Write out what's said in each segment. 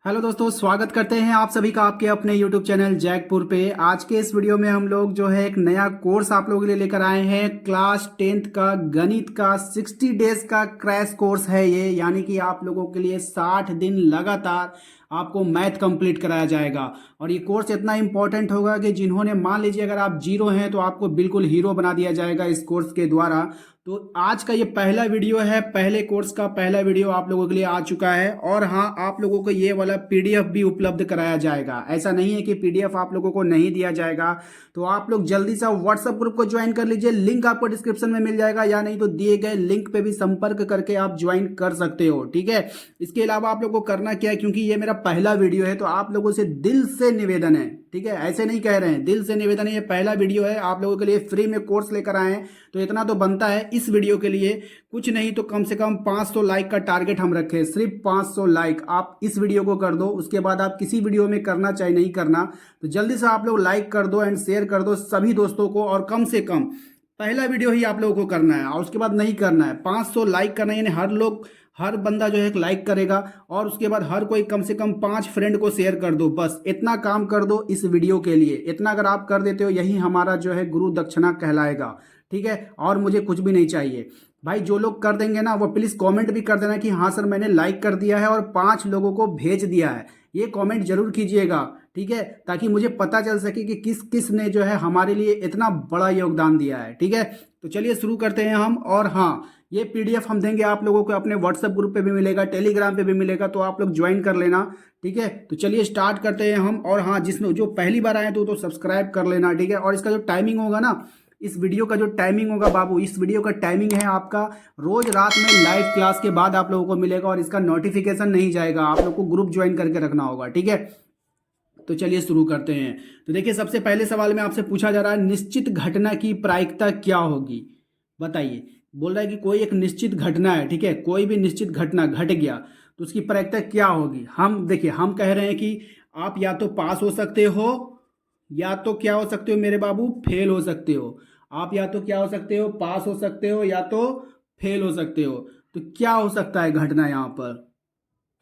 Hello दोस्तों, स्वागत करते हैं आप सभी का आपके अपने YouTube चैनल जैकपुर पे। आज के इस वीडियो में हम लोग जो है एक नया कोर्स आप लोगों के लिए लेकर आए हैं। क्लास 10th का गणित का 60 डेज का क्रैश कोर्स है ये, यानी कि आप लोगों के लिए 60 दिन लगातार आपको मैथ कंप्लीट कराया जाएगा। और ये कोर्स इतना इंपॉर्टेंट होगा कि जिन्होंने, मान लीजिए अगर आप जीरो हैं तो आपको बिल्कुल हीरो बना दिया जाएगा इस कोर्स के द्वारा। तो आज का ये पहला वीडियो है, पहले कोर्स का पहला वीडियो आप लोगों के लिए आ चुका है। और हाँ, आप लोगों को ये वाला पीडीएफ भी उपलब्ध कराया जाएगा। ऐसा नहीं है कि पीडीएफ आप लोगों को नहीं दिया जाएगा। तो आप लोग जल्दी से व्हाट्सएप ग्रुप को ज्वाइन कर लीजिए, लिंक आपको डिस्क्रिप्शन में मिल जाएगा, या नहीं तो दिए गए लिंक पे भी संपर्क करके आप ज्वाइन कर सकते हो। ठीक है, इसके अलावा आप लोग को करना क्या है, क्योंकि ये मेरा पहला वीडियो है तो आप लोगों से दिल से निवेदन है, ठीक है, ऐसे नहीं कह रहे हैं, दिल से निवेदन है, ये पहला वीडियो है, आप लोगों के लिए फ्री में कोर्स लेकर आए हैं तो इतना तो बनता है इस वीडियो के लिए। कुछ नहीं तो कम से कम 500 लाइक का टारगेट हम रखे, सिर्फ 500 लाइक आप इस वीडियो को कर दो। उसके बाद आप किसी वीडियो में करना चाहे नहीं करना, तो जल्दी से आप लोग लाइक कर दो एंड शेयर कर दो सभी दोस्तों को। और कम से कम पहला वीडियो ही आप लोगों को करना है और उसके बाद नहीं करना है, 500 लाइक करना है, यानी हर बंदा जो है एक लाइक करेगा और उसके बाद हर कोई कम से कम 5 फ्रेंड को शेयर कर दो। बस इतना काम कर दो इस वीडियो के लिए। इतना अगर आप कर देते हो, यही हमारा जो है गुरु दक्षिणा कहलाएगा। ठीक है, और मुझे कुछ भी नहीं चाहिए भाई। जो लोग कर देंगे ना वो प्लीज़ कमेंट भी कर देना कि हाँ सर मैंने लाइक कर दिया है और 5 लोगों को भेज दिया है। ये कमेंट जरूर कीजिएगा, ठीक है, ताकि मुझे पता चल सके कि किस किस ने जो है हमारे लिए इतना बड़ा योगदान दिया है। ठीक है, तो चलिए शुरू करते हैं हम। और हाँ, ये पीडीएफ हम देंगे आप लोगों को, अपने व्हाट्सएप ग्रुप पे भी मिलेगा, टेलीग्राम पे भी मिलेगा, तो आप लोग ज्वाइन कर लेना। ठीक है, तो चलिए स्टार्ट करते हैं हम। और हाँ, जिसने जो पहली बार आए तो सब्सक्राइब कर लेना। ठीक है, और इसका जो टाइमिंग होगा ना, इस वीडियो का जो टाइमिंग होगा बाबू, इस वीडियो का टाइमिंग है आपका रोज रात में लाइव क्लास के बाद आप लोगों को मिलेगा और इसका नोटिफिकेशन नहीं जाएगा, आप लोग को ग्रुप ज्वाइन करके रखना होगा। ठीक है, तो चलिए शुरू करते हैं। तो देखिए, सबसे पहले सवाल में आपसे पूछा जा रहा है, निश्चित घटना की प्रायिकता क्या होगी, बताइए। बोल रहा है कि कोई एक निश्चित घटना है, ठीक है, कोई भी निश्चित घटना घट गया तो उसकी प्रायिकता क्या होगी। हम देखिए, हम कह रहे हैं कि आप या तो पास हो सकते हो, या तो क्या हो सकते हो मेरे बाबू, फेल हो सकते हो। आप या तो क्या हो सकते हो, पास हो सकते हो, या तो फेल हो सकते हो। तो क्या हो सकता है घटना यहाँ पर।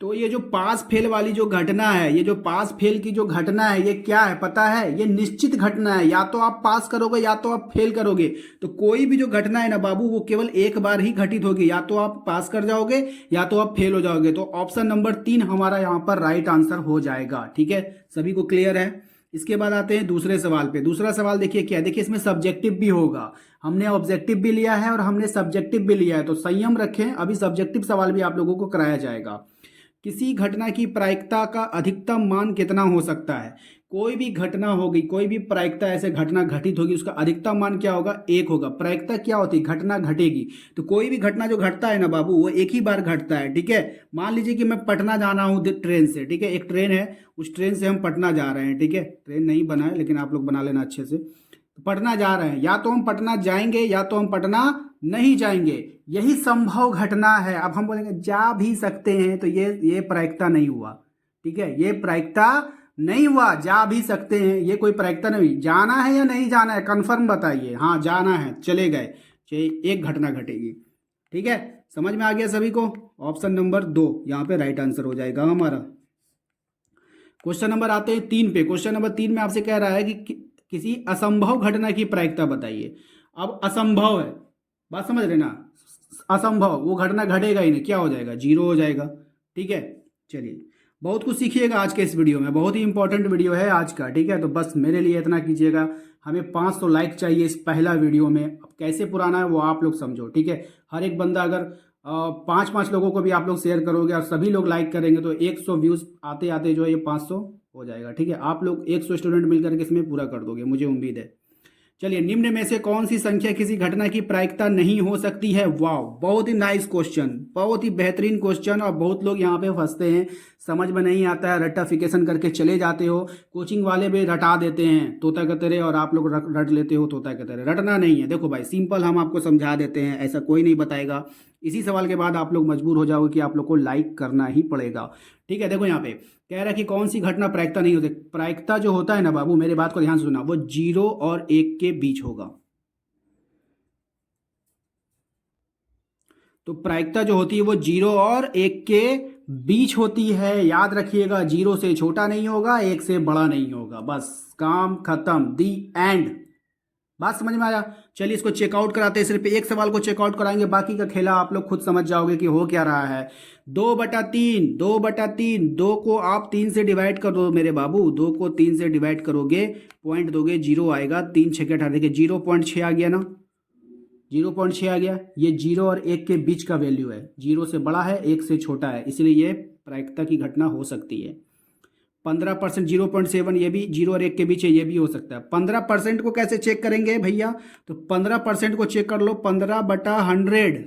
तो ये जो पास फेल वाली जो घटना है, ये जो पास फेल की जो घटना है, ये क्या है पता है, ये निश्चित घटना है। या तो आप पास करोगे या तो आप फेल करोगे। तो कोई भी जो घटना है ना बाबू, वो केवल एक बार ही घटित होगी, या तो आप पास कर जाओगे या तो आप फेल हो जाओगे। तो ऑप्शन नंबर 3 हमारा यहाँ पर राइट आंसर हो जाएगा। ठीक है, सभी को क्लियर है। इसके बाद आते हैं दूसरे सवाल पे। दूसरा सवाल देखिए क्या है, देखिए इसमें सब्जेक्टिव भी होगा, हमने ऑब्जेक्टिव भी लिया है और हमने सब्जेक्टिव भी लिया है, तो संयम रखें, अभी सब्जेक्टिव सवाल भी आप लोगों को कराया जाएगा। किसी घटना की प्रायिकता का अधिकतम मान कितना हो सकता है। कोई भी घटना होगी, कोई भी प्रायिकता ऐसे घटना घटित होगी, उसका अधिकतम मान क्या होगा, 1 होगा। प्रायिकता क्या होती है, घटना घटेगी। तो कोई भी घटना जो घटता है ना बाबू, वो एक ही बार घटता है। ठीक है, मान लीजिए कि मैं पटना जाना हूँ ट्रेन से, ठीक है, एक ट्रेन है, उस ट्रेन से हम पटना जा रहे हैं। ठीक है, ट्रेन नहीं बना है लेकिन आप लोग बना लेना अच्छे से। तो पटना जा रहे हैं, या तो हम पटना जाएंगे या तो हम पटना नहीं जाएंगे, यही संभव घटना है। अब हम बोलेंगे जा भी सकते हैं, तो ये प्रायिकता नहीं हुआ। ठीक है, ये प्रायिकता नहीं हुआ, जा भी सकते हैं, ये कोई प्रायिकता नहीं हुई। जाना है या नहीं जाना है, कंफर्म बताइए। हाँ जाना है, चले गए, एक घटना घटेगी। ठीक है, समझ में आ गया सभी को। ऑप्शन नंबर 2 यहाँ पे राइट आंसर हो जाएगा हमारा। क्वेश्चन नंबर आते हैं 3 पे। क्वेश्चन नंबर 3 में आपसे कह रहा है कि किसी असंभव घटना की प्रायिकता बताइए। अब असंभव है, बात समझ रहे ना, असंभव, वो घटना घटेगा ही नहीं, क्या हो जाएगा, जीरो हो जाएगा। ठीक है, चलिए बहुत कुछ सीखिएगा आज के इस वीडियो में, बहुत ही इंपॉर्टेंट वीडियो है आज का। ठीक है, तो बस मेरे लिए इतना कीजिएगा, हमें 500 लाइक चाहिए इस पहला वीडियो में। अब कैसे पुराना है वो आप लोग समझो। ठीक है, हर एक बंदा अगर 5-5 लोगों को भी आप लोग शेयर करोगे और सभी लोग लाइक करेंगे तो 100 व्यूज आते आते जो है ये 500 हो जाएगा। ठीक है, आप लोग 100 स्टूडेंट मिलकर के इसमें पूरा कर दोगे, मुझे उम्मीद है। चलिए, निम्न में से कौन सी संख्या किसी घटना की प्रायिकता नहीं हो सकती है। वाह, बहुत ही नाइस क्वेश्चन, बहुत ही बेहतरीन क्वेश्चन। और बहुत लोग यहाँ पे फंसते हैं, समझ में नहीं आता है, रट्टाफिकेशन करके चले जाते हो। कोचिंग वाले भी रटा देते हैं तोता के तरह, और आप लोग रट लेते हो तोता के तरह। रटना नहीं है, देखो भाई सिंपल हम आपको समझा देते हैं, ऐसा कोई नहीं बताएगा। इसी सवाल के बाद आप लोग मजबूर हो जाओगे कि आप लोग को लाइक करना ही पड़ेगा। ठीक है, देखो यहाँ पे कह रहा है कि कौन सी घटना प्रायिकता नहीं होती। प्रायिकता जो होता है ना बाबू, मेरे बात को ध्यान से सुना, वो 0 और 1 के बीच होगा। तो प्रायिकता जो होती है वो 0 और 1 के बीच होती है। याद रखिएगा, 0 से छोटा नहीं होगा, 1 से बड़ा नहीं होगा। बस काम खत्म, दी एंड। बात समझ में आया? चलिए इसको चेकआउट कराते हैं। सिर्फ एक सवाल को चेकआउट कराएंगे, बाकी का खेला आप लोग खुद समझ जाओगे कि हो क्या रहा है। 2/3, 2/3, 2 को आप 3 से डिवाइड कर दो मेरे बाबू। 2 को 3 से डिवाइड करोगे, पॉइंट दोगे, 0 आएगा। 3 6 के 18, देखिए 0.6 आ गया ना, 0.6 आ गया। ये 0 और 1 के बीच का वैल्यू है, 0 से बड़ा है, 1 से छोटा है, इसलिए ये प्रायिकता की घटना हो सकती है। 15%, 0.7, ये भी 0 और 1 के बीच है, ये भी हो सकता है। 15% को कैसे चेक करेंगे भैया? तो 15% को चेक कर लो, 15/100,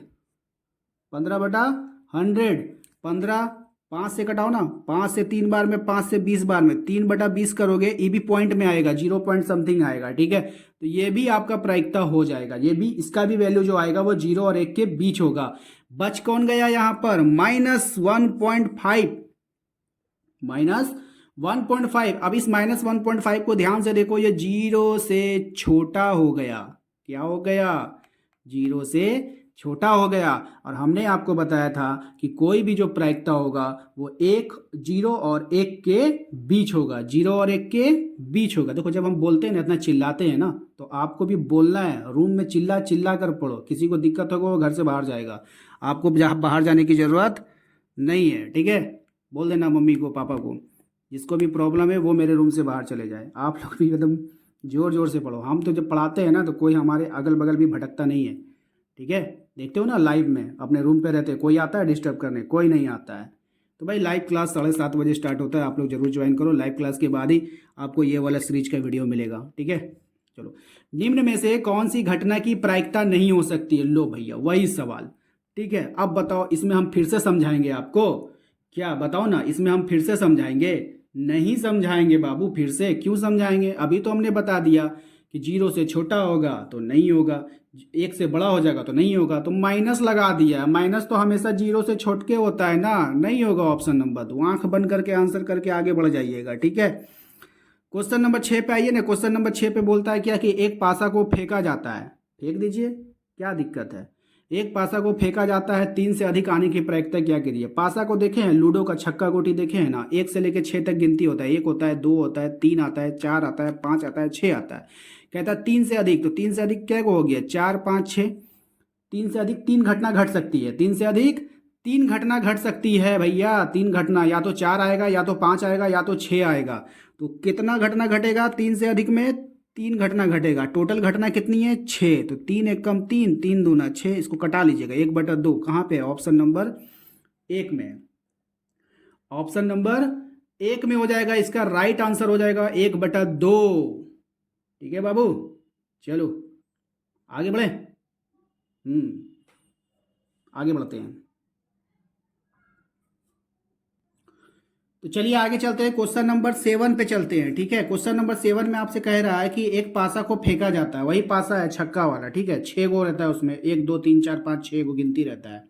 15/100, 15, 5 से घटाओ ना, 5 से 3 बार में, 5 से 20 बार में, 3/20 करोगे, ये भी पॉइंट में आएगा, 0 पॉइंट समथिंग आएगा। ठीक है, तो ये भी आपका प्रायिकता हो जाएगा। ये भी, इसका भी वैल्यू जो आएगा वो 0 और 1 के बीच होगा। बच कौन गया यहाँ पर? -1.5, -1.5। अब इस -1.5 को ध्यान से देखो, ये 0 से छोटा हो गया। क्या हो गया? 0 से छोटा हो गया। और हमने आपको बताया था कि कोई भी जो प्रायिकता होगा वो 0 और 1 के बीच होगा, 0 और 1 के बीच होगा। देखो, जब हम बोलते हैं ना, इतना चिल्लाते हैं ना, तो आपको भी बोलना है। रूम में चिल्ला चिल्ला कर पढ़ो। किसी को दिक्कत होगा वो घर से बाहर जाएगा, आपको बाहर जाने की ज़रूरत नहीं है। ठीक है, बोल देना मम्मी को, पापा को, जिसको भी प्रॉब्लम है वो मेरे रूम से बाहर चले जाए। आप लोग भी एकदम जोर जोर से पढ़ो। हम तो जब पढ़ाते हैं ना, तो कोई हमारे अगल बगल भी भटकता नहीं है। ठीक है, देखते हो ना लाइव में, अपने रूम पे रहते हैं, कोई आता है डिस्टर्ब करने? कोई नहीं आता है। तो भाई लाइव क्लास 7:30 बजे स्टार्ट होता है, आप लोग जरूर ज्वाइन करो। लाइव क्लास के बाद ही आपको ये वाला सीरीज का वीडियो मिलेगा। ठीक है, चलो। निम्न में से कौन सी घटना की प्रायिकता नहीं हो सकती है? लो भैया, वही सवाल। ठीक है, अब बताओ, इसमें हम फिर से समझाएंगे आपको। क्या बताओ ना, इसमें हम फिर से समझाएंगे? नहीं समझाएंगे बाबू। फिर से क्यों समझाएंगे? अभी तो हमने बता दिया कि 0 से छोटा होगा तो नहीं होगा, 1 से बड़ा हो जाएगा तो नहीं होगा, तो माइनस लगा दिया। माइनस तो हमेशा 0 से छोटे होता है ना, नहीं होगा ऑप्शन नंबर 2। आंख बंद करके आंसर करके आगे बढ़ जाइएगा। ठीक है, क्वेश्चन नंबर 6 पे आइए ना। क्वेश्चन नंबर 6 पे बोलता है क्या कि एक पासा को फेंका जाता है। फेंक दीजिए, क्या दिक्कत है? एक पासा को फेंका जाता है, 3 से अधिक आने की प्रायिकता क्या करिए? पासा को देखे हैं, लूडो का छक्का गोटी देखे हैं ना, 1 से लेकर 6 तक गिनती होता है। 1 होता है, 2 होता है, 3 आता है, 4 आता है, 5 आता है, 6 आता है। कहता है 3 से अधिक, तो 3 से अधिक क्या को हो गया? 4 5 6। 3 से अधिक 3 घटना घट सकती है। 3 से अधिक 3 घटना घट सकती है भैया। 3 घटना, या तो 4 आएगा, या तो 5 आएगा, या तो 6 आएगा। तो कितना घटना घटेगा 3 से अधिक में? 3 घटना घटेगा। टोटल घटना कितनी है? 6। तो 3 1 कम 3, 3 दूना 6। इसको कटा लीजिएगा, 1/2 कहाँ पे है? ऑप्शन नंबर 1 में। ऑप्शन नंबर 1 में हो जाएगा, इसका राइट आंसर हो जाएगा 1/2। ठीक है बाबू, चलो आगे बढ़े। आगे बढ़ते हैं। तो चलिए आगे चलते हैं, क्वेश्चन नंबर 7 पे चलते हैं। ठीक है, क्वेश्चन नंबर 7 में आपसे कह रहा है कि एक पासा को फेंका जाता है। वही पासा है छक्का वाला। ठीक है, 6 गो रहता है उसमें, 1 2 3 4 5 6 गो गिनती रहता है।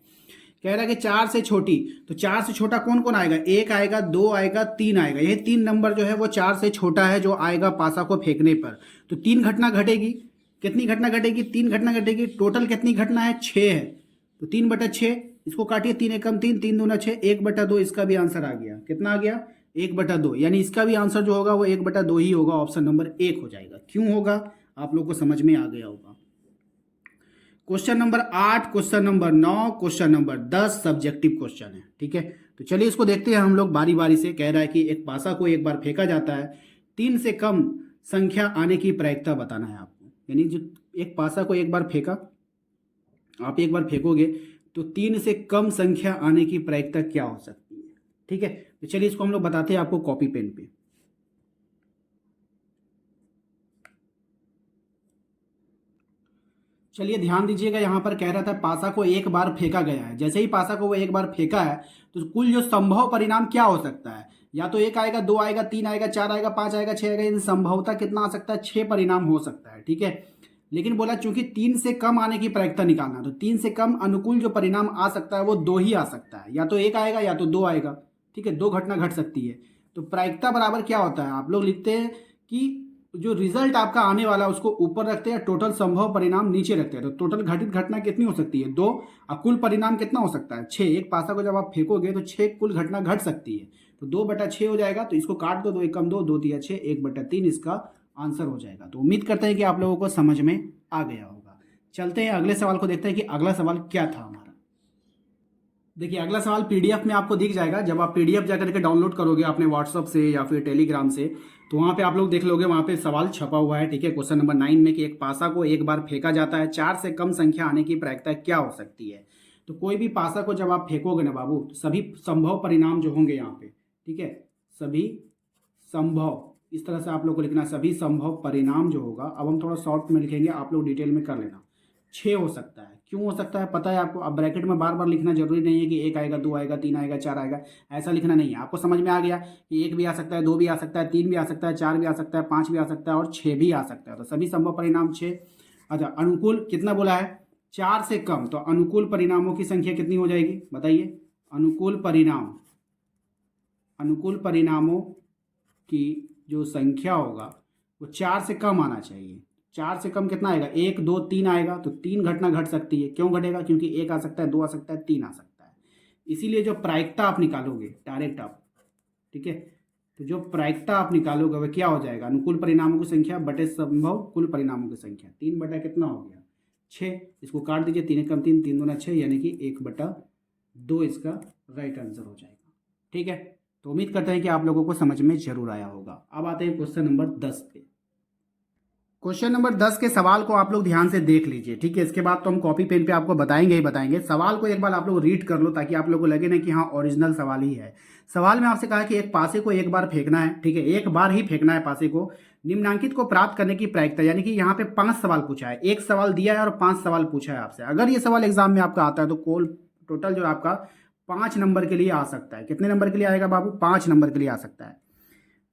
कह रहा है कि 4 से छोटी, तो 4 से छोटा कौन कौन आएगा? 1 आएगा, 2 आएगा, 3 आएगा। ये 3 नंबर जो है वो 4 से छोटा है, जो आएगा पासा को फेंकने पर। तो 3 घटना घटेगी। कितनी घटना घटेगी? 3 घटना घटेगी। टोटल कितनी घटना है? 6 है। तो 3/6, इसको काटिए, 3 1 कम 3, 3 दूना 6, 1/2। इसका भी आंसर आ गया। कितना आ गया? 1/2। यानी इसका भी आंसर जो होगा वो 1/2 ही होगा। ऑप्शन नंबर 1 हो जाएगा। क्यों होगा? आप लोग को समझ में आ गया होगा। Question number 8, question number 9, question number 10 subjective question है। ठीक है, तो चलिए इसको देखते हैं हम लोग बारी बारी से। कह रहा है कि एक पासा को एक बार फेंका जाता है, 3 से कम संख्या आने की प्रायिकता बताना है आपको। यानी जो एक पासा को एक बार फेंका, आप एक बार फेंकोगे तो 3 से कम संख्या आने की प्रायिकता क्या हो सकती है। ठीक है, तो चलिए इसको हम लोग बताते हैं आपको कॉपी पेन पे। चलिए ध्यान दीजिएगा, यहाँ पर कह रहा था पासा को एक बार फेंका गया है। जैसे ही पासा को वो एक बार फेंका है, तो कुल जो संभव परिणाम क्या हो सकता है? या तो 1 आएगा, 2 आएगा, 3 आएगा, 4 आएगा, 5 आएगा, 6 आएगा। इन संभवता कितना आ सकता है? 6 परिणाम हो सकता है। ठीक है, लेकिन बोला चूंकि 3 से कम आने की प्रायिकता निकालना, तो 3 से कम अनुकूल जो परिणाम आ सकता है वो 2 ही आ सकता है। या तो 1 आएगा, या तो 2 आएगा। ठीक है, 2 घटना घट सकती है। तो प्रायिकता बराबर क्या होता है? आप लोग लिखते हैं कि जो रिजल्ट आपका आने वाला है उसको ऊपर रखते हैं, टोटल संभव परिणाम नीचे रखते हैं। तो टोटल घटित घटना कितनी हो सकती है? 2। और कुल परिणाम कितना हो सकता है? 6। एक पासा को जब आप फेंकोगे तो 6 कुल घटना घट सकती है, तो 2/6 हो जाएगा। तो इसको काट दो, 2 1 2, 2 3 6, 1/3 इसका आंसर हो जाएगा। तो उम्मीद करते हैं कि आप लोगों को समझ में आ गया होगा। चलते हैं अगले सवाल को देखते हैं कि अगला सवाल क्या था हमारा। देखिए अगला सवाल पीडीएफ में आपको दिख जाएगा। जब आप पीडीएफ जाकर के डाउनलोड करोगे अपने व्हाट्सअप से या फिर टेलीग्राम से, तो वहाँ पे आप लोग देख लोगे, वहाँ पे सवाल छपा हुआ है, ठीक है। क्वेश्चन नंबर 9 में कि एक पासा को एक बार फेंका जाता है, 4 से कम संख्या आने की प्रायिकता क्या हो सकती है? तो कोई भी पासा को जब आप फेंकोगे ना बाबू, तो सभी संभव परिणाम जो होंगे यहाँ पे, ठीक है, सभी संभव, इस तरह से आप लोग को लिखना, सभी संभव परिणाम जो होगा, अब हम थोड़ा शॉर्ट में लिखेंगे, आप लोग डिटेल में कर लेना। 6 हो सकता है। क्यों हो सकता है पता है आपको? अब ब्रैकेट में बार बार लिखना जरूरी नहीं है कि 1 आएगा, 2 आएगा, 3 आएगा, 4 आएगा, ऐसा लिखना नहीं है। आपको समझ में आ गया कि 1 भी आ सकता है, 2 भी आ सकता है, 3 भी आ सकता है, 4 भी आ सकता है, 5 भी आ सकता है और 6 भी आ सकता है। तो सभी संभव परिणाम 6। अच्छा, अनुकूल कितना बोला है? 4 से कम। तो अनुकूल परिणामों की संख्या कितनी हो जाएगी बताइए? अनुकूल परिणामों की जो संख्या होगा वो 4 से कम आना चाहिए। 4 से कम कितना आएगा? 1 2 3 आएगा। तो 3 घटना घट सकती है। क्यों घटेगा? क्योंकि 1 आ सकता है, 2 आ सकता है, 3 आ सकता है। इसीलिए जो प्रायिकता आप निकालोगे डायरेक्ट आप, ठीक है, तो जो प्रायिकता आप निकालोगे वह क्या हो जाएगा? अनुकूल परिणामों की संख्या बटे संभव कुल परिणामों की संख्या। 3 बटा कितना हो गया? 6। इसको काट दीजिए, 3 कम 3, 3 दूना 6, यानी कि 1/2 इसका राइट आंसर हो जाएगा। ठीक है, तो उम्मीद करते हैं कि आप लोगों को समझ में जरूर आया होगा। अब आते हैं क्वेश्चन नंबर 10 पे। क्वेश्चन नंबर 10 के सवाल को आप लोग ध्यान से देख लीजिए, ठीक है। इसके बाद तो हम कॉपी पेन पे आपको बताएंगे ही बताएंगे। सवाल को एक बार आप लोग रीड कर लो ताकि आप लोगों को लगे ना कि हाँ ओरिजिनल सवाल ही है। सवाल में आपसे कहा कि एक पासे को एक बार फेंकना है, ठीक है, एक बार ही फेंकना है पासे को। निम्नांकित को प्राप्त करने की प्रायिकता, यानी कि यहाँ पे 5 सवाल पूछा है, एक सवाल दिया है और 5 सवाल पूछा है आपसे। अगर ये सवाल एग्जाम में आपका आता है तो टोटल जो आपका 5 नंबर के लिए आ सकता है। कितने नंबर के लिए आएगा बाबू? 5 नंबर के लिए आ सकता है।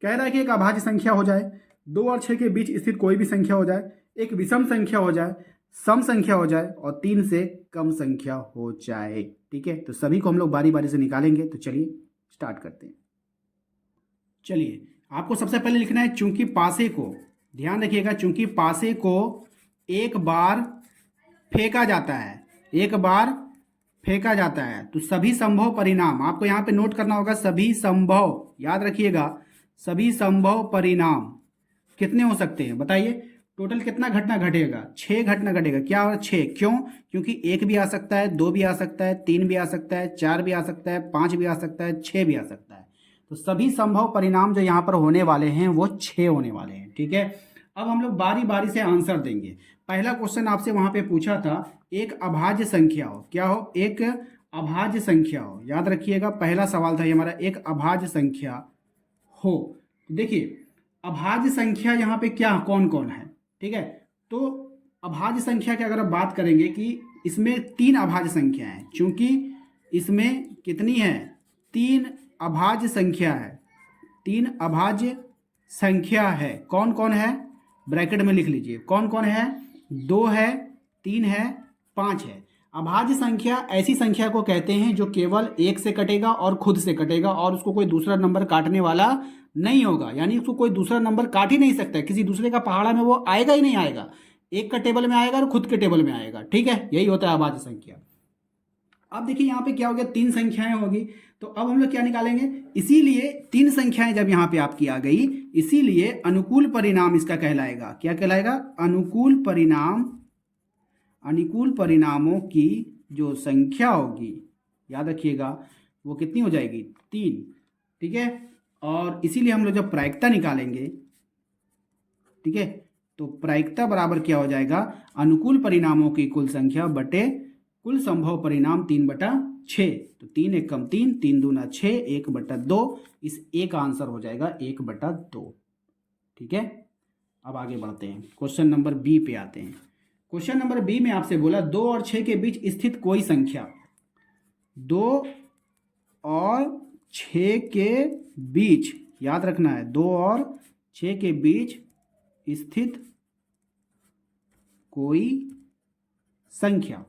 कह रहा है कि एक अभाज्य संख्या हो जाए, 2 और 6 के बीच स्थित कोई भी संख्या हो जाए, एक विषम संख्या हो जाए, सम संख्या हो जाए और 3 से कम संख्या हो जाए। ठीक है, तो सभी को हम लोग बारी बारी से निकालेंगे। तो चलिए स्टार्ट करते हैं। चलिए, आपको सबसे पहले लिखना है चूंकि पासे को, ध्यान रखिएगा, चूंकि पासे को एक बार फेंका जाता है, एक बार फेंका जाता है, तो सभी संभव परिणाम आपको यहां पे नोट करना होगा। सभी संभव, याद रखिएगा, सभी संभव परिणाम कितने हो सकते हैं बताइए? टोटल कितना घटना घटेगा? 6 घटना घटेगा। क्या? 6। क्यों? क्योंकि 1 भी आ सकता है, 2 भी आ सकता है, 3 भी आ सकता है, 4 भी आ सकता है, 5 भी आ सकता है, 6 भी आ सकता है। तो सभी संभव परिणाम जो यहाँ पर होने वाले हैं वो 6 होने वाले हैं। ठीक है, अब हम लोग बारी बारी से आंसर देंगे। पहला क्वेश्चन आपसे वहां पे पूछा था, एक अभाज्य संख्या हो, क्या हो? एक अभाज्य संख्या हो। याद रखिएगा, पहला सवाल था ये हमारा, एक अभाज्य संख्या हो। देखिए अभाज्य संख्या यहाँ पे क्या कौन कौन है? ठीक है, तो अभाज्य संख्या की अगर आप बात करेंगे कि इसमें 3 अभाज्य संख्या है, चूंकि इसमें कितनी है? 3 अभाज्य संख्या है, 3 अभाज्य संख्या है। कौन कौन है? ब्रैकेट में लिख लीजिए, कौन कौन है? 2 है, 3 है, 5 है। अभाज्य संख्या ऐसी संख्या को कहते हैं जो केवल 1 से कटेगा और खुद से कटेगा और उसको कोई दूसरा नंबर काटने वाला नहीं होगा, यानी उसको कोई दूसरा नंबर काट ही नहीं सकता है। किसी दूसरे का पहाड़ा में वो आएगा ही नहीं आएगा, एक का टेबल में आएगा और खुद के टेबल में आएगा। ठीक है, यही होता है अभाज्य संख्या। अब देखिए यहाँ पे क्या हो गया? 3 संख्याएं होगी, तो अब हम लोग क्या निकालेंगे? इसीलिए 3 संख्याएं जब यहाँ पे आपकी आ गई, इसीलिए अनुकूल परिणाम इसका कहलाएगा। क्या कहलाएगा? अनुकूल परिणाम। अनुकूल परिणामों की जो संख्या होगी, याद रखिएगा, वो कितनी हो जाएगी? 3। ठीक है, और इसीलिए हम लोग जब प्रायिकता निकालेंगे, ठीक है, तो प्रायिकता बराबर क्या हो जाएगा? अनुकूल परिणामों की कुल संख्या बटे कुल संभव परिणाम 3/6। तो 3 1 कम 3, 3 दूना 6, 1/2। इस एक आंसर हो जाएगा 1/2। ठीक है, अब आगे बढ़ते हैं, क्वेश्चन नंबर बी पे आते हैं। क्वेश्चन नंबर बी में आपसे बोला 2 और 6 के बीच स्थित कोई संख्या, 2 और 6 के बीच, याद रखना है, 2 और 6 के बीच स्थित कोई संख्या।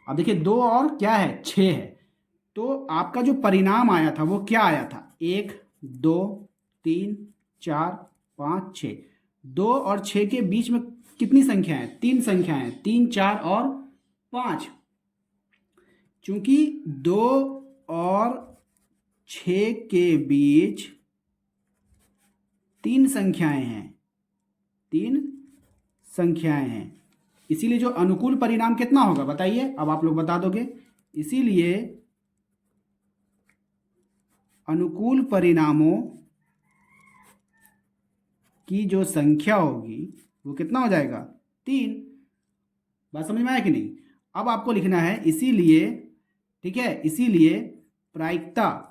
अब देखिए 2 और क्या है? 6 है। तो आपका जो परिणाम आया था वो क्या आया था? 1 2 3 4 5 6। 2 और 6 के बीच में कितनी संख्या है? 3 संख्या है, 3, 4 और 5। चूंकि 2 और 6 के बीच 3 संख्याएं हैं, 3 संख्याएं हैं, इसीलिए जो अनुकूल परिणाम कितना होगा बताइए? अब आप लोग बता दोगे। इसीलिए अनुकूल परिणामों की जो संख्या होगी वो कितना हो जाएगा? 3। बात समझ में आया कि नहीं? अब आपको लिखना है इसीलिए, ठीक है, इसीलिए प्रायिकता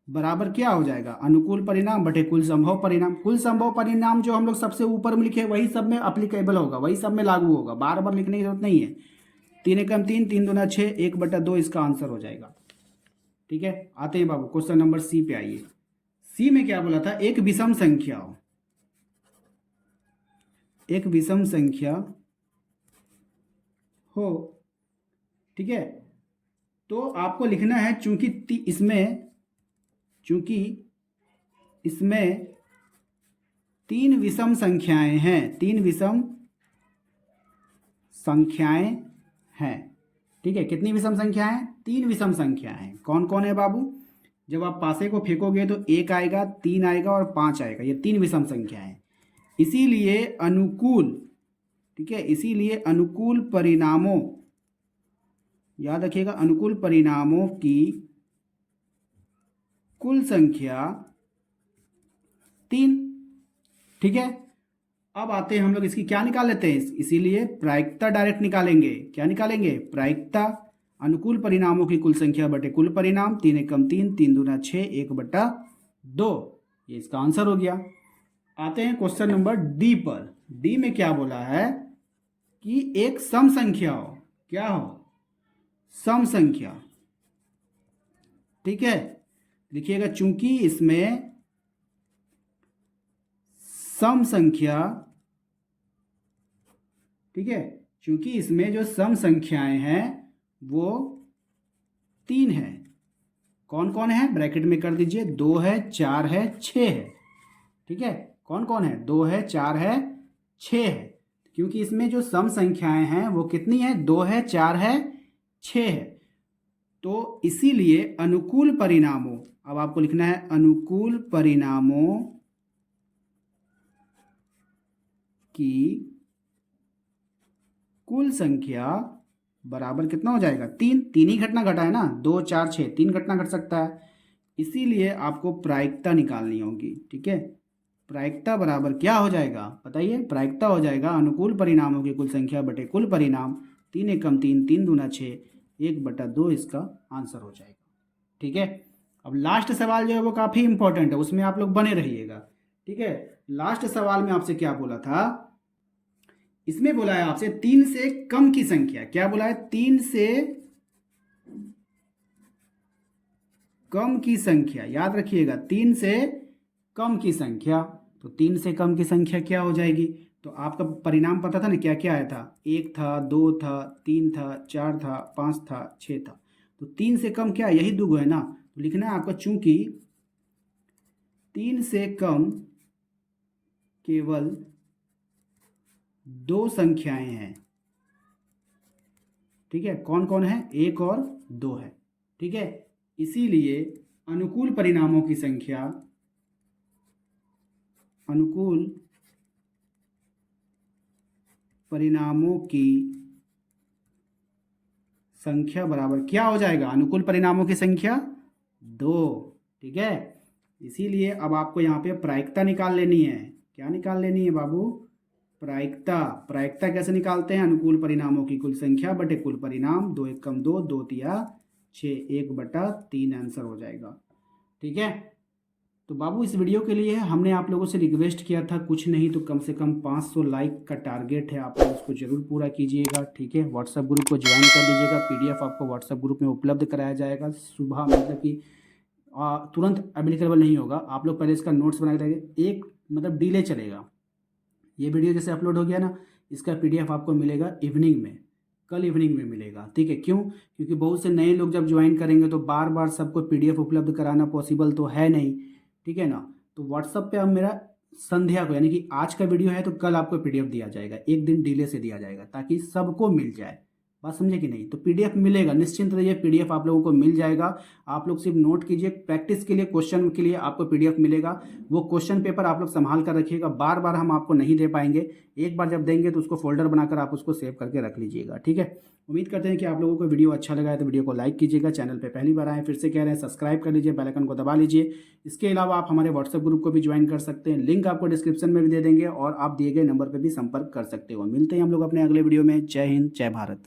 बराबर क्या हो जाएगा? अनुकूल परिणाम बटे कुल संभव परिणाम। कुल संभव परिणाम जो हम लोग सबसे ऊपर में लिखे वही सब में अप्लीकेबल होगा, वही सब में लागू होगा, बार बार लिखने की जरूरत नहीं है। 3 एकम 3, 3 दूना 6, 1/2 इसका आंसर हो जाएगा। ठीक है, आते हैं बाबू क्वेश्चन नंबर सी पे आइए। सी में क्या बोला था? एक विषम संख्या, एक विषम संख्या हो, ठीक है, तो आपको लिखना है चूंकि इसमें 3 विषम संख्याएं हैं, 3 विषम संख्याएं हैं। ठीक है, कितनी विषम संख्याएं? 3 विषम संख्याएं। कौन कौन है बाबू? जब आप पासे को फेंकोगे तो 1 आएगा, 3 आएगा और 5 आएगा, ये 3 विषम संख्याएं। इसीलिए अनुकूल, ठीक है, इसीलिए अनुकूल परिणामों, याद रखिएगा, अनुकूल परिणामों की कुल संख्या 3। ठीक है, अब आते हैं हम लोग इसकी क्या निकाल लेते हैं, इसीलिए प्रायिकता डायरेक्ट निकालेंगे। क्या निकालेंगे? प्रायिकता, अनुकूल परिणामों की कुल संख्या बटे कुल परिणाम। 3 एकम 3, 3 दूना 6, 1/2, ये इसका आंसर हो गया। आते हैं क्वेश्चन नंबर डी पर। डी में क्या बोला है कि एक सम संख्या हो। क्या हो? सम संख्या। ठीक है, लिखिएगा चूंकि इसमें सम संख्या, ठीक है, चूंकि इसमें जो सम संख्याएं हैं वो 3 है। कौन कौन है? ब्रैकेट में कर दीजिए, 2 है, 4 है, 6 है। ठीक है, कौन कौन है? 2 है, 4 है, 6 है। क्योंकि इसमें जो सम संख्याएं हैं वो कितनी है? 2 है, 4 है, 6 है। तो इसीलिए अनुकूल परिणामों, अब आपको लिखना है अनुकूल परिणामों की कुल संख्या बराबर कितना हो जाएगा? 3। 3 ही घटना घटा है ना, 2, 4, 6, 3 घटना घट सकता है। इसीलिए आपको प्रायिकता निकालनी होगी। ठीक है, प्रायिकता बराबर क्या हो जाएगा बताइए? प्रायिकता हो जाएगा अनुकूल परिणामों की कुल संख्या बटे कुल परिणाम। 3 एकम 3, 3 दूना 6, 1/2 इसका आंसर हो जाएगा। ठीक है, अब लास्ट सवाल जो है वो काफ़ी इंपॉर्टेंट है, उसमें आप लोग बने रहिएगा। ठीक है, लास्ट सवाल में आपसे क्या बोला था? इसमें बोला है आपसे 3 से कम की संख्या। क्या बोला है? 3 से कम की संख्या, याद रखिएगा, 3 से कम की संख्या। तो 3 से कम की संख्या क्या हो जाएगी? तो आपका परिणाम पता था ना, क्या क्या आया था? 1 था, 2 था, 3 था, 4 था, 5 था, 6 था। तो 3 से कम क्या? यही दुगो है ना। तो लिखना है आपका चूंकि 3 से कम केवल 2 संख्याएं हैं। ठीक है, कौन कौन है? 1 और 2 है। ठीक है, इसीलिए अनुकूल परिणामों की संख्या, अनुकूल परिणामों की संख्या बराबर क्या हो जाएगा? अनुकूल परिणामों की संख्या 2। ठीक है, इसीलिए अब आपको यहाँ पे प्रायिकता निकाल लेनी है। क्या निकाल लेनी है बाबू? प्रायिकता। प्रायिकता कैसे निकालते हैं? अनुकूल परिणामों की कुल संख्या बटे कुल परिणाम। 2 एकम 2, 2 तिया 6, 1/3 आंसर हो जाएगा। ठीक है, तो बाबू इस वीडियो के लिए हमने आप लोगों से रिक्वेस्ट किया था, कुछ नहीं तो कम से कम 500 लाइक का टारगेट है, आप लोग उसको जरूर पूरा कीजिएगा। ठीक है, व्हाट्सएप ग्रुप को ज्वाइन कर लीजिएगा। PDF आपको व्हाट्सएप ग्रुप में उपलब्ध कराया जाएगा। सुबह मतलब कि तुरंत अवेलेबल नहीं होगा, आप लोग पहले इसका नोट्स बना के रखिए। एक मतलब डिले चलेगा। ये वीडियो जैसे अपलोड हो गया ना, इसका PDF आपको मिलेगा इवनिंग में, कल इवनिंग में मिलेगा। ठीक है, क्यों? क्योंकि बहुत से नए लोग जब ज्वाइन करेंगे तो बार बार सबको PDF उपलब्ध कराना पॉसिबल तो है नहीं। ठीक है ना, तो व्हाट्सएप पे अब मेरा संध्या को, यानी कि आज का वीडियो है तो कल आपको पीडीएफ दिया जाएगा, एक दिन डिले से दिया जाएगा ताकि सबको मिल जाए। बात समझे कि नहीं? तो पीडीएफ मिलेगा, निश्चिंत रहिए, पीडीएफ आप लोगों को मिल जाएगा। आप लोग सिर्फ नोट कीजिए, प्रैक्टिस के लिए क्वेश्चन के लिए आपको पीडीएफ मिलेगा। वो क्वेश्चन पेपर आप लोग संभाल कर रखिएगा, बार बार हम आपको नहीं दे पाएंगे। एक बार जब देंगे तो उसको फोल्डर बनाकर आप उसको सेव करके रख लीजिएगा, ठीक है। उम्मीद करते हैं कि आप लोगों को वीडियो अच्छा लगा है तो वीडियो को लाइक कीजिएगा। चैनल पे पहली बार आए फिर से कह रहे हैं सब्सक्राइब कर लीजिए, बेल आइकन को दबा लीजिए। इसके अलावा आप हमारे व्हाट्सएप ग्रुप को भी ज्वाइन कर सकते हैं, लिंक आपको डिस्क्रिप्शन में भी दे देंगे और आप दिए गए नंबर पर भी संपर्क कर सकते हो। मिलते हैं हम लोग अपने अगले वीडियो में। जय हिंद, जय भारत।